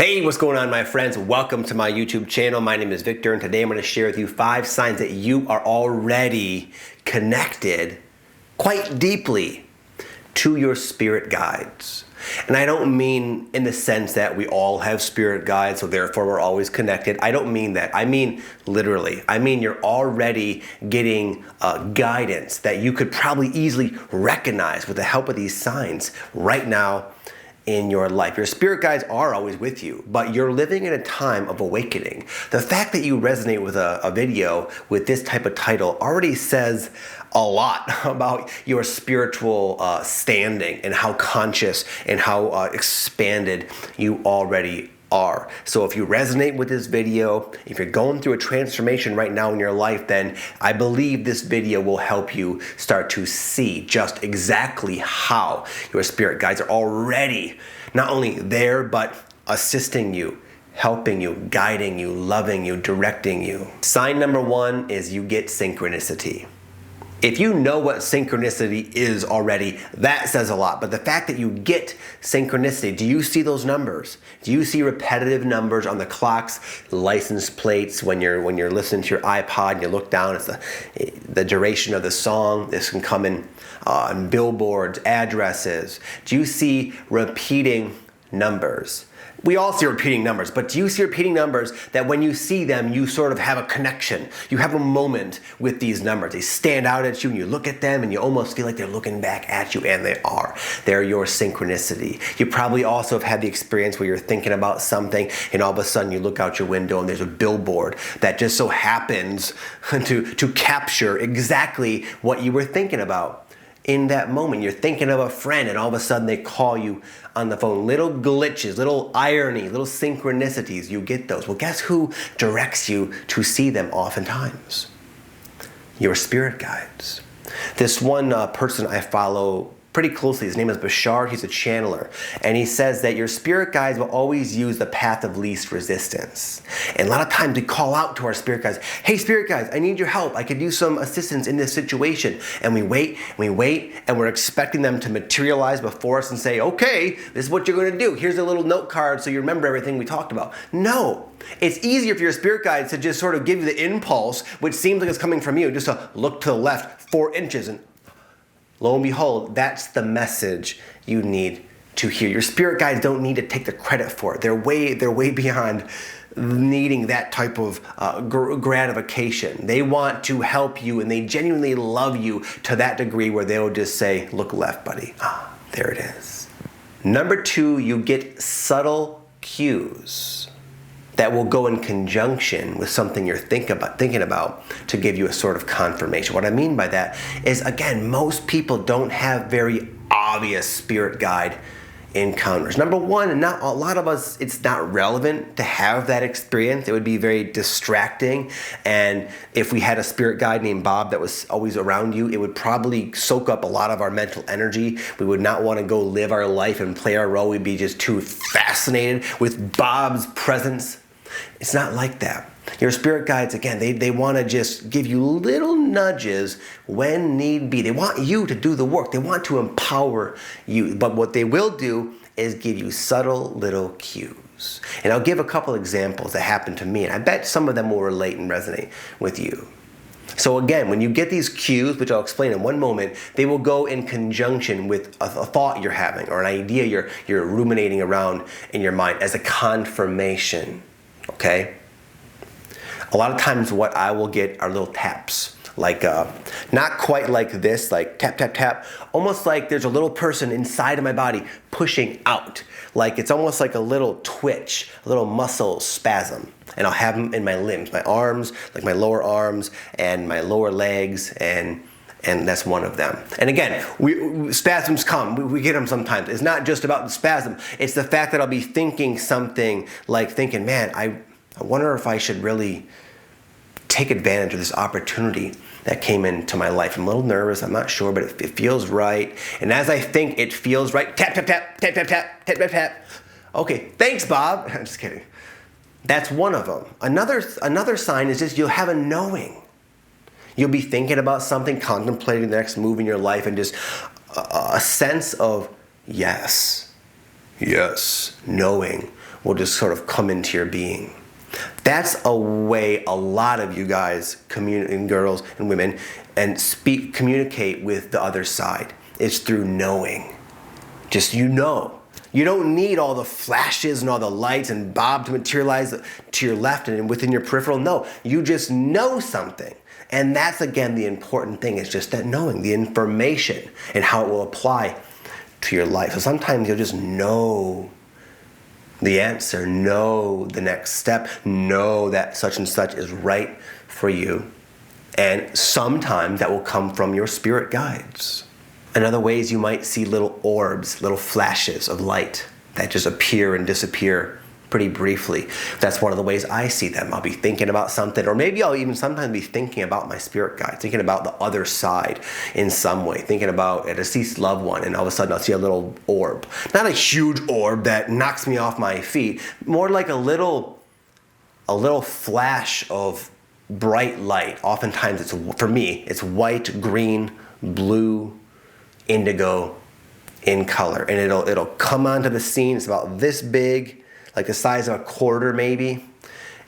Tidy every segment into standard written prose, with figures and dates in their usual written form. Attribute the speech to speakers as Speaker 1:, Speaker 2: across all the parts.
Speaker 1: Hey, what's going on, my friends? Welcome to my YouTube channel. My name is Victor, and today I'm going to share with you 5 signs that you are already connected quite deeply to your spirit guides. And I don't mean in the sense that we all have spirit guides, so therefore we're always connected. I don't mean that. I mean literally. I mean you're already getting guidance that you could probably easily recognize with the help of these signs right now in your life. Your spirit guides are always with you, but you're living in a time of awakening. The fact that you resonate with a video with this type of title already says a lot about your spiritual standing and how conscious and how expanded you already are. So if you resonate with this video, if you're going through a transformation right now in your life, then I believe this video will help you start to see just exactly how your spirit guides are already not only there, but assisting you, helping you, guiding you, loving you, directing you. Sign number 1 is you get synchronicity. If you know what synchronicity is already, that says a lot. But the fact that you get synchronicity, do you see those numbers? Do you see repetitive numbers on the clocks, license plates, when you're listening to your iPod and you look down, it's the duration of the song. This can come in billboards, addresses. Do you see repeating numbers? We all see repeating numbers, but do you see repeating numbers that when you see them, you sort of have a connection? You have a moment with these numbers. They stand out at you and you look at them and you almost feel like they're looking back at you, and they are. They're your synchronicity. You probably also have had the experience where you're thinking about something and all of a sudden you look out your window and there's a billboard that just so happens to capture exactly what you were thinking about. In that moment, you're thinking of a friend and all of a sudden they call you on the phone. Little glitches, little irony, little synchronicities, you get those. Well, guess who directs you to see them oftentimes? Your spirit guides. This one person I follow pretty closely, his name is Bashar, he's a channeler, and he says that your spirit guides will always use the path of least resistance. And a lot of times we call out to our spirit guides, hey spirit guides, I need your help, I could use some assistance in this situation. And we wait, and we're expecting them to materialize before us and say, okay, this is what you're gonna do. Here's a little note card so you remember everything we talked about. No, it's easier for your spirit guides to just sort of give you the impulse, which seems like it's coming from you, just to look to the left 4 inches and lo and behold, that's the message you need to hear. Your spirit guides don't need to take the credit for it. They're way beyond needing that type of gratification. They want to help you, and they genuinely love you to that degree where they'll just say, look left, buddy. Ah, there it is. Number 2, you get subtle cues that will go in conjunction with something you're thinking about to give you a sort of confirmation. What I mean by that is, again, most people don't have very obvious spirit guide encounters. Number 1, and not a lot of us, it's not relevant to have that experience. It would be very distracting, and if we had a spirit guide named Bob that was always around you, it would probably soak up a lot of our mental energy. We would not want to go live our life and play our role. We'd be just too fascinated with Bob's presence. It's not like that. Your spirit guides, again, they want to just give you little nudges when need be. They want you to do the work. They want to empower you. But what they will do is give you subtle little cues. And I'll give a couple examples that happened to me, and I bet some of them will relate and resonate with you. So again, when you get these cues, which I'll explain in one moment, they will go in conjunction with a thought you're having or an idea you're ruminating around in your mind as a confirmation. Okay? A lot of times what I will get are little taps, like not quite like this, like tap, tap, tap, almost like there's a little person inside of my body pushing out. Like it's almost like a little twitch, a little muscle spasm. And I'll have them in my limbs, my arms, like my lower arms and my lower legs, and that's one of them. And again, spasms come, we get them sometimes. It's not just about the spasm. It's the fact that I'll be thinking something like thinking, man, I wonder if I should really take advantage of this opportunity that came into my life. I'm a little nervous, I'm not sure, but it feels right. And as I think it feels right, tap, tap, tap, tap, tap, tap, tap, tap, tap. Okay, thanks, Bob. I'm just kidding. That's one of them. Another sign is just you'll have a knowing. You'll be thinking about something, contemplating the next move in your life, and just a sense of, yes, yes, knowing will just sort of come into your being. That's a way a lot of you guys, and girls and women, and communicate with the other side. It's through knowing. Just you know. You don't need all the flashes and all the lights and Bob to materialize to your left and within your peripheral. No, you just know something. And that's, again, the important thing. It's just that knowing, the information and how it will apply to your life. So sometimes you'll just know the answer, know the next step, know that such and such is right for you. And sometimes that will come from your spirit guides. In other ways, you might see little orbs, little flashes of light that just appear and disappear pretty briefly. That's one of the ways I see them. I'll be thinking about something, or maybe I'll even sometimes be thinking about my spirit guide, thinking about the other side in some way, thinking about a deceased loved one, and all of a sudden I'll see a little orb. Not a huge orb that knocks me off my feet, more like a little flash of bright light. Oftentimes, for me, it's white, green, blue, indigo in color, and it'll come onto the scene. It's about this big, like the size of a quarter maybe,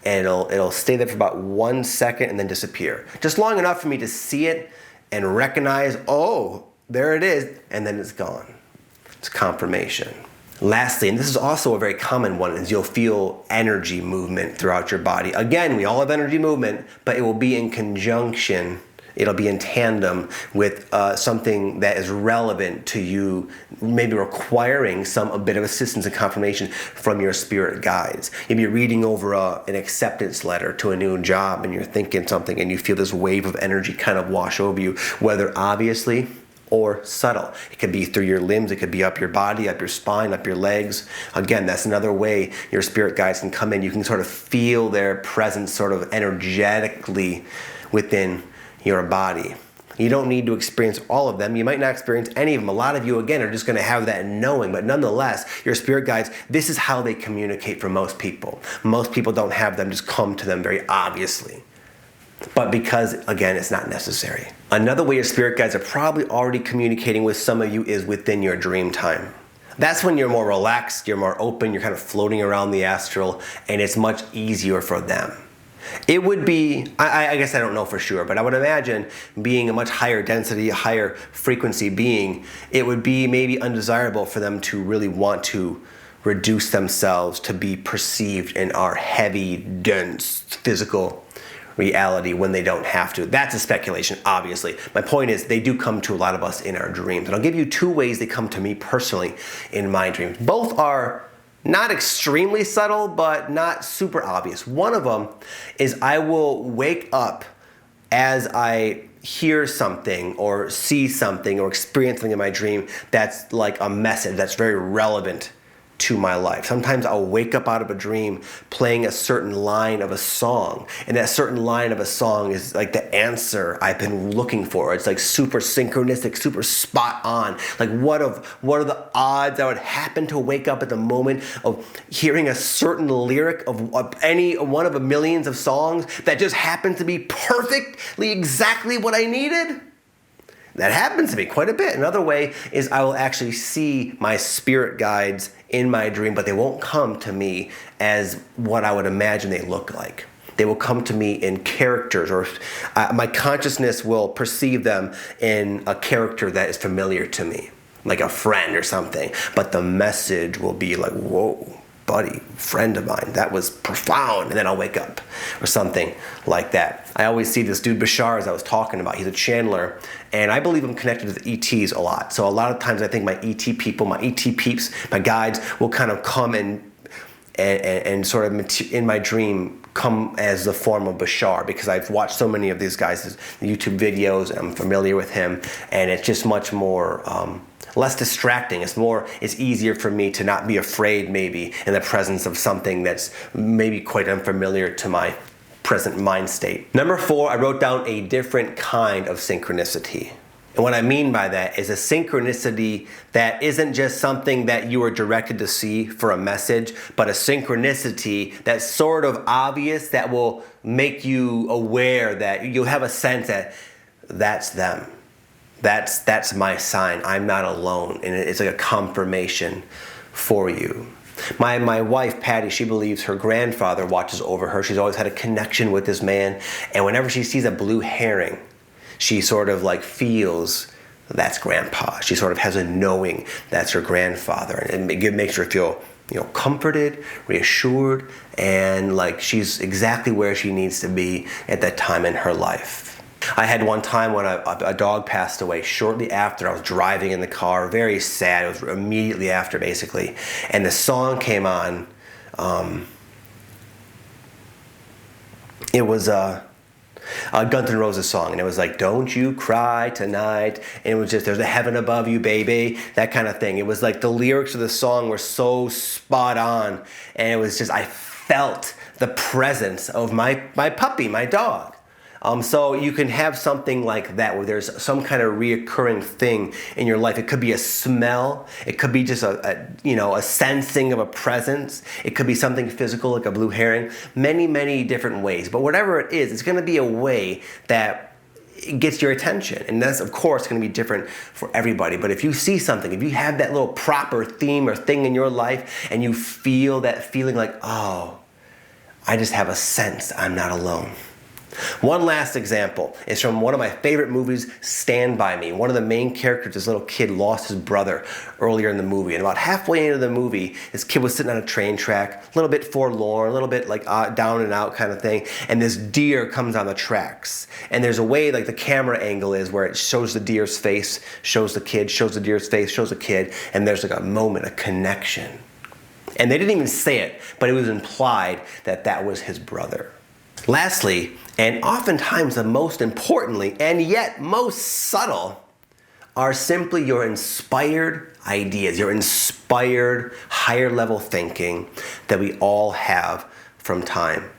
Speaker 1: and it'll stay there for about 1 second and then disappear. Just long enough for me to see it and recognize, oh, there it is, and then it's gone. It's confirmation. Lastly, and this is also a very common one, is you'll feel energy movement throughout your body. Again, we all have energy movement, but it will be in conjunction. It'll be in tandem with something that is relevant to you, maybe requiring a bit of assistance and confirmation from your spirit guides. You'll be reading over an acceptance letter to a new job, and you're thinking something, and you feel this wave of energy kind of wash over you, whether obviously or subtle. It could be through your limbs, it could be up your body, up your spine, up your legs. Again, that's another way your spirit guides can come in. You can sort of feel their presence sort of energetically within your body. You don't need to experience all of them. You might not experience any of them. A lot of you, again, are just going to have that knowing, but nonetheless, your spirit guides, this is how they communicate for most people. Most people don't have them just come to them very obviously. But because, again, it's not necessary. Another way your spirit guides are probably already communicating with some of you is within your dream time. That's when you're more relaxed, you're more open, you're kind of floating around the astral, and it's much easier for them. It would be, I guess I don't know for sure, but I would imagine being a much higher density, higher frequency being, it would be maybe undesirable for them to really want to reduce themselves to be perceived in our heavy, dense, physical reality when they don't have to. That's a speculation, obviously. My point is they do come to a lot of us in our dreams. And I'll give you 2 ways they come to me personally in my dreams. Both are not extremely subtle, but not super obvious. One of them is I will wake up as I hear something or see something or experience something in my dream that's like a message that's very relevant to my life. Sometimes I'll wake up out of a dream playing a certain line of a song, and that certain line of a song is like the answer I've been looking for. It's like super synchronistic, super spot on. Like what are the odds I would happen to wake up at the moment of hearing a certain lyric of any one of a millions of songs that just happened to be perfectly exactly what I needed? That happens to me quite a bit. Another way is I will actually see my spirit guides in my dream, but they won't come to me as what I would imagine they look like. They will come to me in characters, or my consciousness will perceive them in a character that is familiar to me, like a friend or something. But the message will be like, whoa, buddy, friend of mine, that was profound. And then I'll wake up or something like that. I always see this dude Bashar, as I was talking about. He's a channeler, and I believe I'm connected to the ETs a lot. So a lot of times I think my ET people, my ET peeps, my guides will kind of come and sort of in my dream come as the form of Bashar, because I've watched so many of these guys' YouTube videos and I'm familiar with him, and it's just much more less distracting. It's easier for me to not be afraid maybe in the presence of something that's maybe quite unfamiliar to my present mind state. Number 4, I wrote down a different kind of synchronicity. And what I mean by that is a synchronicity that isn't just something that you are directed to see for a message, but a synchronicity that's sort of obvious, that will make you aware, that you'll have a sense that that's them. That's my sign. I'm not alone. And it's like a confirmation for you. My wife, Patty, she believes her grandfather watches over her. She's always had a connection with this man. And whenever she sees a blue herring, she sort of like feels that's grandpa. She sort of has a knowing that's her grandfather. And it makes her feel, comforted, reassured, and like she's exactly where she needs to be at that time in her life. I had one time when a dog passed away shortly after. I was driving in the car, very sad. It was immediately after, basically. And the song came on. It was a Guns N' Roses song, and it was like, "Don't you cry tonight." And it was just, "There's a heaven above you, baby," that kind of thing. It was like the lyrics of the song were so spot on, and it was just, I felt the presence of my puppy, my dog. So you can have something like that where there's some kind of reoccurring thing in your life. It could be a smell. It could be just a sensing of a presence. It could be something physical like a blue herring. Many, many different ways. But whatever it is, it's going to be a way that it gets your attention. And that's, of course, going to be different for everybody. But if you see something, if you have that little proper theme or thing in your life and you feel that feeling like, oh, I just have a sense I'm not alone. One last example is from one of my favorite movies, Stand By Me. One of the main characters, this little kid, lost his brother earlier in the movie. And about halfway into the movie, this kid was sitting on a train track, a little bit forlorn, a little bit like down and out kind of thing. And this deer comes on the tracks. And there's a way, like the camera angle is where it shows the deer's face, shows the kid, shows the deer's face, shows the kid. And there's like a moment, a connection. And they didn't even say it, but it was implied that that was his brother. Lastly, and oftentimes the most importantly, and yet most subtle, are simply your inspired ideas, your inspired higher level thinking that we all have from time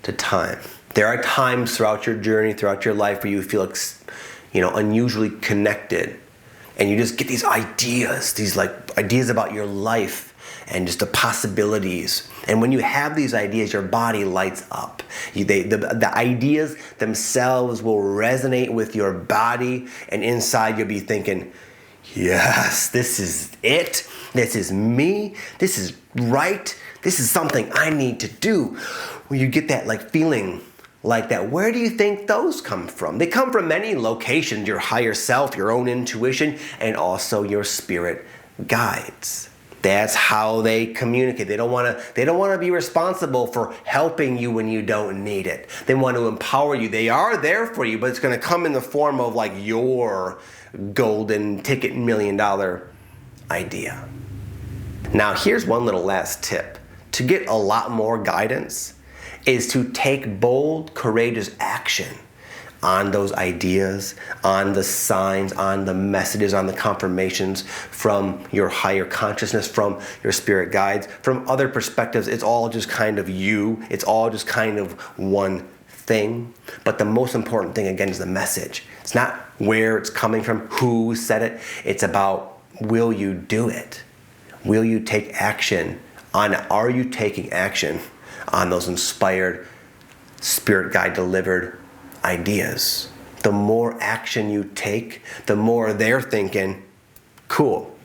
Speaker 1: to time. There are times throughout your journey, throughout your life where you feel, unusually connected, and you just get these ideas ideas about your life and just the possibilities. And when you have these ideas, your body lights up. The ideas themselves will resonate with your body, and inside you'll be thinking, yes, this is it. This is me. This is right. This is something I need to do. When you get that feeling like that, where do you think those come from? They come from many locations: your higher self, your own intuition, and also your spirit guides. That's how they communicate. They don't want to be responsible for helping you when you don't need it. They want to empower you. They are there for you, but it's going to come in the form of like your golden ticket $1 million idea. Now, here's one little last tip. To get a lot more guidance is to take bold, courageous action on those ideas, on the signs, on the messages, on the confirmations from your higher consciousness, from your spirit guides, from other perspectives. It's all just kind of you. It's all just kind of one thing. But the most important thing, again, is the message. It's not where it's coming from, who said it. It's about, will you do it? Will you take action on it? Are you taking action on those inspired, spirit guide delivered ideas? The more action you take, the more they're thinking, cool,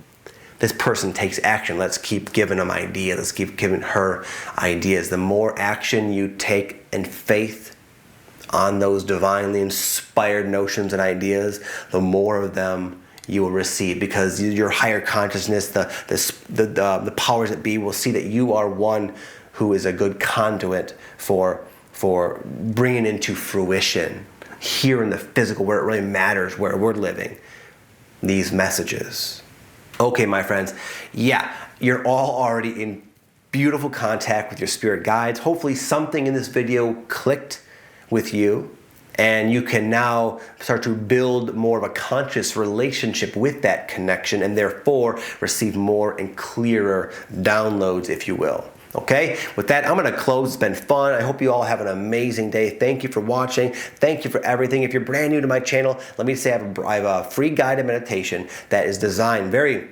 Speaker 1: this person takes action. Let's keep giving them ideas. Let's keep giving her ideas. The more action you take in faith on those divinely inspired notions and ideas, the more of them you will receive, because your higher consciousness, the powers that be, will see that you are one who is a good conduit for bringing into fruition here in the physical, where it really matters, where we're living, these messages. Okay, my friends, yeah, you're all already in beautiful contact with your spirit guides. Hopefully something in this video clicked with you, and you can now start to build more of a conscious relationship with that connection, and therefore receive more and clearer downloads, if you will. Okay, with that, I'm going to close. It's been fun. I hope you all have an amazing day. Thank you for watching. Thank you for everything. If you're brand new to my channel, let me say I have a free guided meditation that is designed very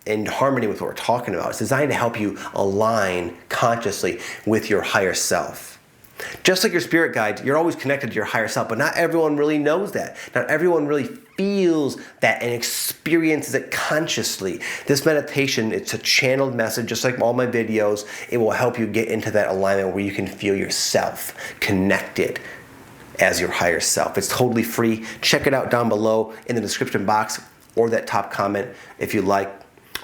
Speaker 1: in harmony with what we're talking about. It's designed to help you align consciously with your higher self. Just like your spirit guides, you're always connected to your higher self, but not everyone really knows that. Not everyone really feels that and experiences it consciously. This meditation, it's a channeled message, just like all my videos. It will help you get into that alignment where you can feel yourself connected as your higher self. It's totally free. Check it out down below in the description box or that top comment if you like.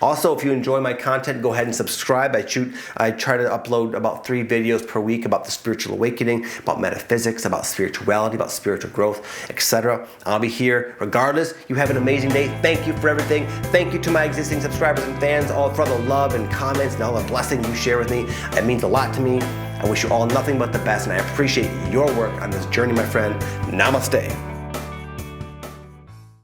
Speaker 1: Also, if you enjoy my content, go ahead and subscribe. I try to upload about 3 videos per week about the spiritual awakening, about metaphysics, about spirituality, about spiritual growth, etc. I'll be here regardless. You have an amazing day. Thank you for everything. Thank you to my existing subscribers and fans, all for the love and comments and all the blessings you share with me. It means a lot to me. I wish you all nothing but the best, and I appreciate your work on this journey, my friend. Namaste.